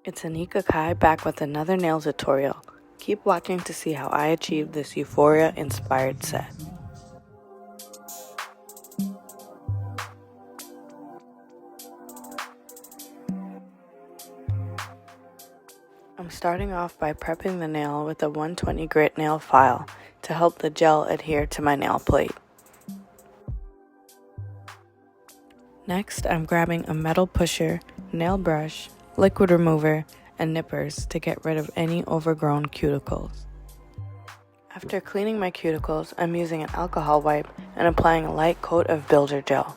It's Anika Kai back with another nail tutorial. Keep watching to see how I achieved this Euphoria inspired set. I'm starting off by prepping the nail with a 120 grit nail file to help the gel adhere to my nail plate. Next, I'm grabbing a metal pusher, nail brush, liquid remover, and nippers to get rid of any overgrown cuticles. After cleaning my cuticles, I'm using an alcohol wipe and applying a light coat of builder gel.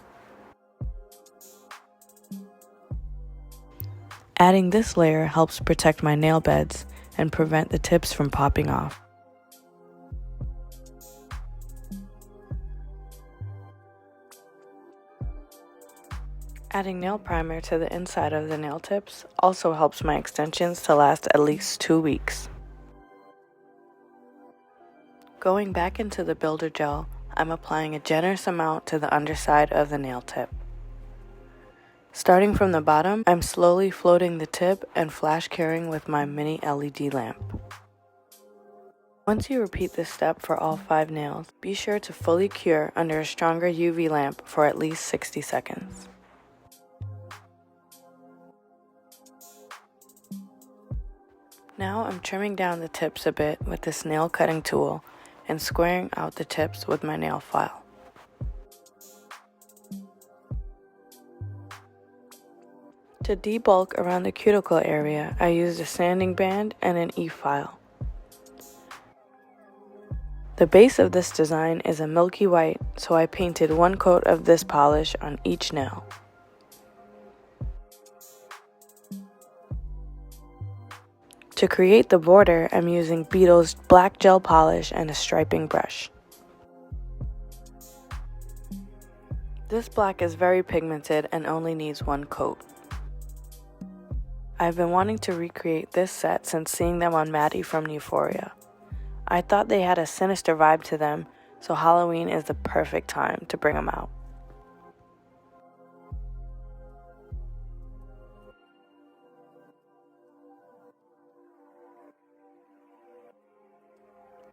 Adding this layer helps protect my nail beds and prevent the tips from popping off. Adding nail primer to the inside of the nail tips also helps my extensions to last at least 2 weeks. Going back into the builder gel, I'm applying a generous amount to the underside of the nail tip. Starting from the bottom, I'm slowly floating the tip and flash curing with my mini LED lamp. Once you repeat this step for all 5 nails, be sure to fully cure under a stronger UV lamp for at least 60 seconds. Now I'm trimming down the tips a bit with this nail cutting tool and squaring out the tips with my nail file. To debulk around the cuticle area, I used a sanding band and an E-file. The base of this design is a milky white, so I painted 1 coat of this polish on each nail. To create the border, I'm using Beetle's black gel polish and a striping brush. This black is very pigmented and only needs 1 coat. I've been wanting to recreate this set since seeing them on Maddy from Euphoria. I thought they had a sinister vibe to them, so Halloween is the perfect time to bring them out.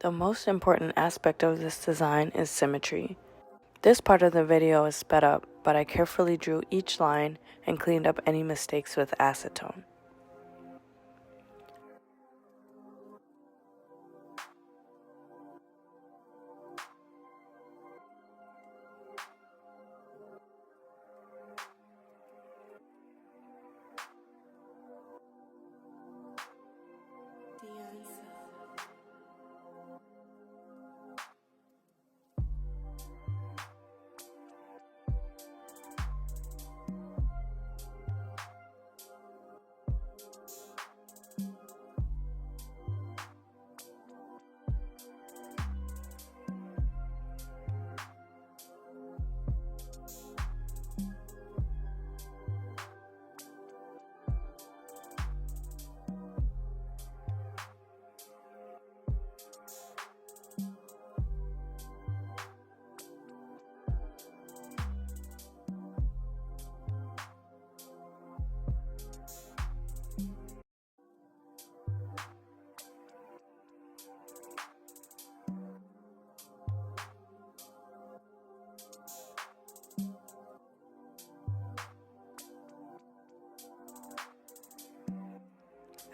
The most important aspect of this design is symmetry. This part of the video is sped up, but I carefully drew each line and cleaned up any mistakes with acetone.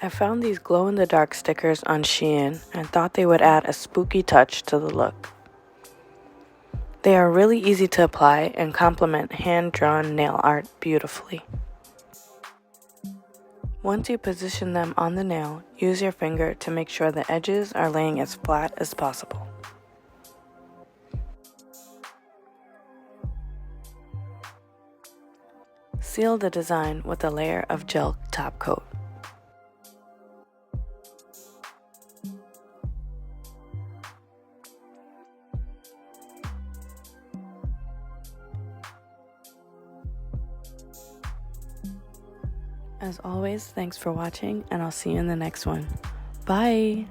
I found these glow-in-the-dark stickers on Shein and thought they would add a spooky touch to the look. They are really easy to apply and complement hand-drawn nail art beautifully. Once you position them on the nail, use your finger to make sure the edges are laying as flat as possible. Seal the design with a layer of gel top coat. As always, thanks for watching, and I'll see you in the next one. Bye!